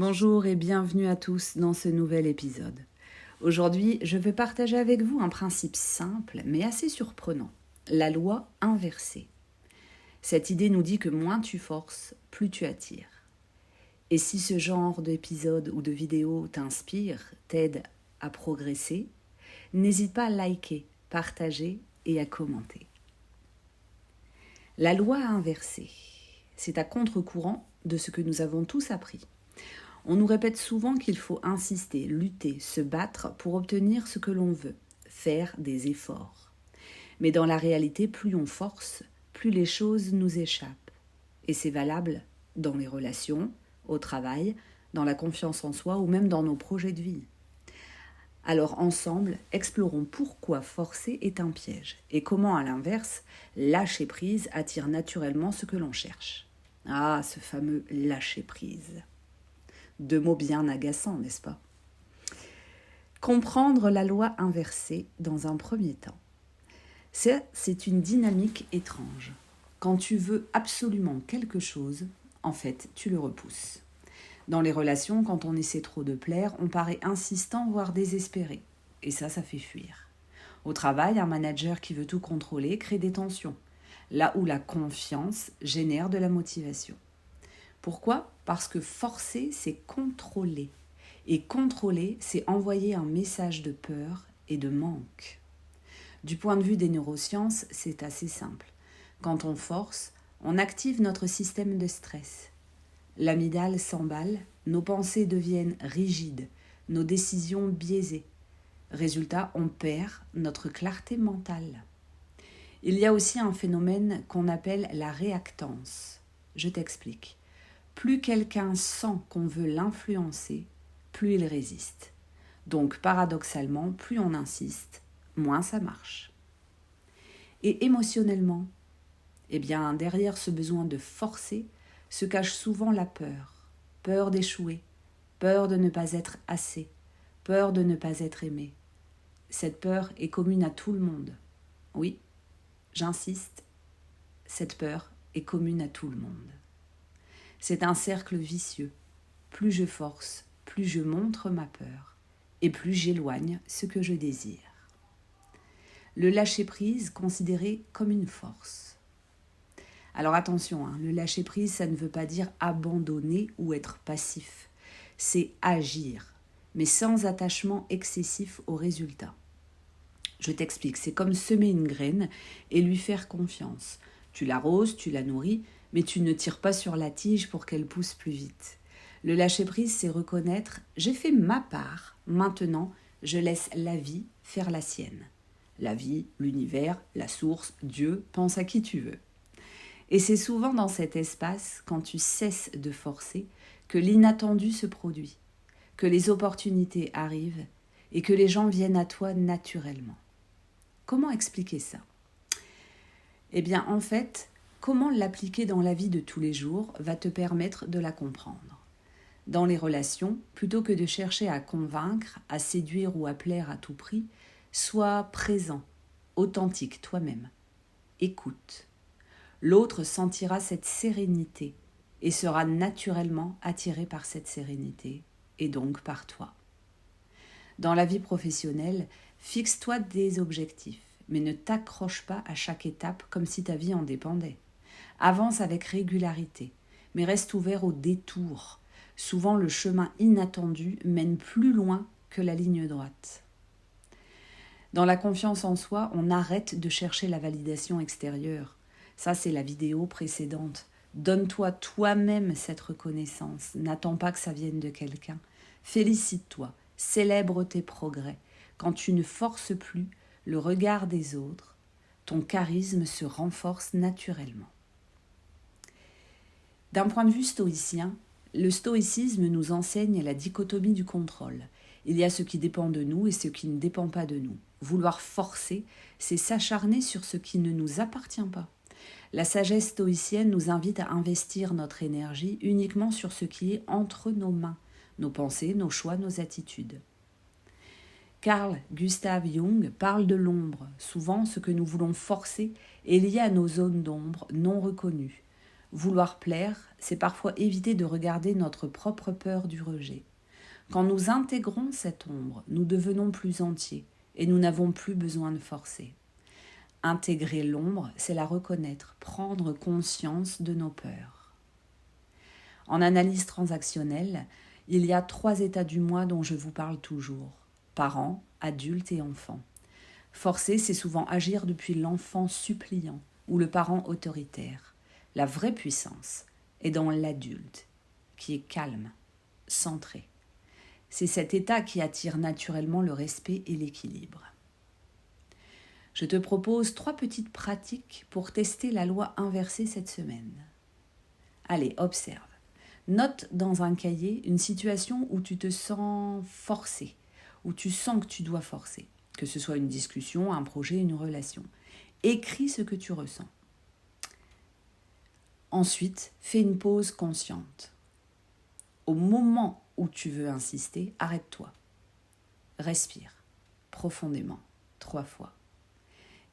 Bonjour et bienvenue à tous dans ce nouvel épisode. Aujourd'hui, je veux partager avec vous un principe simple mais assez surprenant, la loi inversée. Cette idée nous dit que moins tu forces, plus tu attires. Et si ce genre d'épisode ou de vidéo t'inspire, t'aide à progresser, n'hésite pas à liker, partager et à commenter. La loi inversée, c'est à contre-courant de ce que nous avons tous appris. On nous répète souvent qu'il faut insister, lutter, se battre pour obtenir ce que l'on veut, faire des efforts. Mais dans la réalité, plus on force, plus les choses nous échappent. Et c'est valable dans les relations, au travail, dans la confiance en soi ou même dans nos projets de vie. Alors ensemble, explorons pourquoi forcer est un piège et comment, à l'inverse, lâcher prise attire naturellement ce que l'on cherche. Ah, ce fameux lâcher prise. Deux mots bien agaçants, n'est-ce pas? Comprendre la loi inversée dans un premier temps. C'est une dynamique étrange. Quand tu veux absolument quelque chose, en fait, tu le repousses. Dans les relations, quand on essaie trop de plaire, on paraît insistant, voire désespéré. Et ça fait fuir. Au travail, un manager qui veut tout contrôler crée des tensions, là où la confiance génère de la motivation. Pourquoi ? Parce que forcer, c'est contrôler. Et contrôler, c'est envoyer un message de peur et de manque. Du point de vue des neurosciences, c'est assez simple. Quand on force, on active notre système de stress. L'amygdale s'emballe, nos pensées deviennent rigides, nos décisions biaisées. Résultat, on perd notre clarté mentale. Il y a aussi un phénomène qu'on appelle la réactance. Je t'explique. Plus quelqu'un sent qu'on veut l'influencer, plus il résiste. Donc, paradoxalement, plus on insiste, moins ça marche. Et émotionnellement, derrière ce besoin de forcer se cache souvent la peur. Peur d'échouer, peur de ne pas être assez, peur de ne pas être aimé. Cette peur est commune à tout le monde. Oui, j'insiste, cette peur est commune à tout le monde. C'est un cercle vicieux. Plus je force, plus je montre ma peur, et plus j'éloigne ce que je désire. Le lâcher-prise considéré comme une force. Alors attention, le lâcher-prise, ça ne veut pas dire abandonner ou être passif. C'est agir, mais sans attachement excessif au résultat. Je t'explique, c'est comme semer une graine et lui faire confiance. Tu l'arroses, tu la nourris, mais tu ne tires pas sur la tige pour qu'elle pousse plus vite. Le lâcher-prise, c'est reconnaître « j'ai fait ma part, maintenant je laisse la vie faire la sienne ». La vie, l'univers, la source, Dieu, pense à qui tu veux. Et c'est souvent dans cet espace, quand tu cesses de forcer, que l'inattendu se produit, que les opportunités arrivent et que les gens viennent à toi naturellement. Comment expliquer ça ? En fait, comment l'appliquer dans la vie de tous les jours va te permettre de la comprendre. Dans les relations, plutôt que de chercher à convaincre, à séduire ou à plaire à tout prix, sois présent, authentique toi-même. Écoute. L'autre sentira cette sérénité et sera naturellement attiré par cette sérénité et donc par toi. Dans la vie professionnelle, fixe-toi des objectifs, mais ne t'accroche pas à chaque étape comme si ta vie en dépendait. Avance avec régularité, mais reste ouvert aux détours. Souvent, le chemin inattendu mène plus loin que la ligne droite. Dans la confiance en soi, on arrête de chercher la validation extérieure. Ça, c'est la vidéo précédente. Donne-toi toi-même cette reconnaissance. N'attends pas que ça vienne de quelqu'un. Félicite-toi, célèbre tes progrès. Quand tu ne forces plus le regard des autres, ton charisme se renforce naturellement. D'un point de vue stoïcien, le stoïcisme nous enseigne la dichotomie du contrôle. Il y a ce qui dépend de nous et ce qui ne dépend pas de nous. Vouloir forcer, c'est s'acharner sur ce qui ne nous appartient pas. La sagesse stoïcienne nous invite à investir notre énergie uniquement sur ce qui est entre nos mains, nos pensées, nos choix, nos attitudes. Carl Gustav Jung parle de l'ombre. Souvent, ce que nous voulons forcer est lié à nos zones d'ombre non reconnues. Vouloir plaire, c'est parfois éviter de regarder notre propre peur du rejet. Quand nous intégrons cette ombre, nous devenons plus entiers et nous n'avons plus besoin de forcer. Intégrer l'ombre, c'est la reconnaître, prendre conscience de nos peurs. En analyse transactionnelle, il y a 3 états du moi dont je vous parle toujours. Parents, adultes et enfants. Forcer, c'est souvent agir depuis l'enfant suppliant ou le parent autoritaire. La vraie puissance est dans l'adulte, qui est calme, centré. C'est cet état qui attire naturellement le respect et l'équilibre. Je te propose 3 petites pratiques pour tester la loi inversée cette semaine. Allez, observe. Note dans un cahier une situation où tu te sens forcé, où tu sens que tu dois forcer, que ce soit une discussion, un projet, une relation. Écris ce que tu ressens. Ensuite, fais une pause consciente. Au moment où tu veux insister, arrête-toi. Respire profondément 3 fois.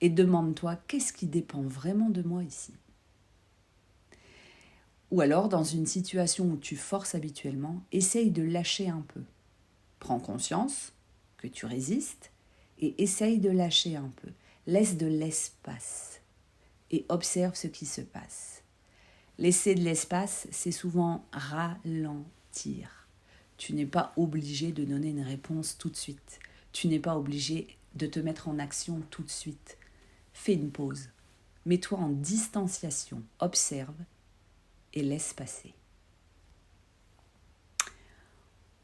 Et demande-toi qu'est-ce qui dépend vraiment de moi ici. Ou alors, dans une situation où tu forces habituellement, essaye de lâcher un peu. Prends conscience que tu résistes et essaye de lâcher un peu. Laisse de l'espace et observe ce qui se passe. Laisser de l'espace, c'est souvent ralentir. Tu n'es pas obligé de donner une réponse tout de suite. Tu n'es pas obligé de te mettre en action tout de suite. Fais une pause. Mets-toi en distanciation. Observe et laisse passer.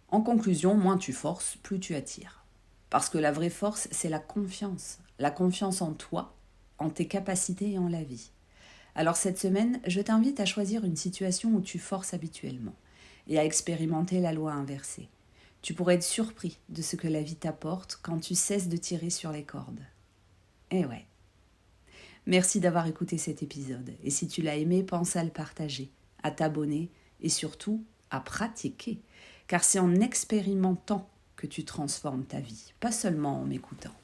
En conclusion, moins tu forces, plus tu attires. Parce que la vraie force, c'est la confiance. La confiance en toi, en tes capacités et en la vie. Alors cette semaine, je t'invite à choisir une situation où tu forces habituellement et à expérimenter la loi inversée. Tu pourrais être surpris de ce que la vie t'apporte quand tu cesses de tirer sur les cordes. Eh ouais. Merci d'avoir écouté cet épisode. Et si tu l'as aimé, pense à le partager, à t'abonner et surtout à pratiquer. Car c'est en expérimentant que tu transformes ta vie, pas seulement en m'écoutant.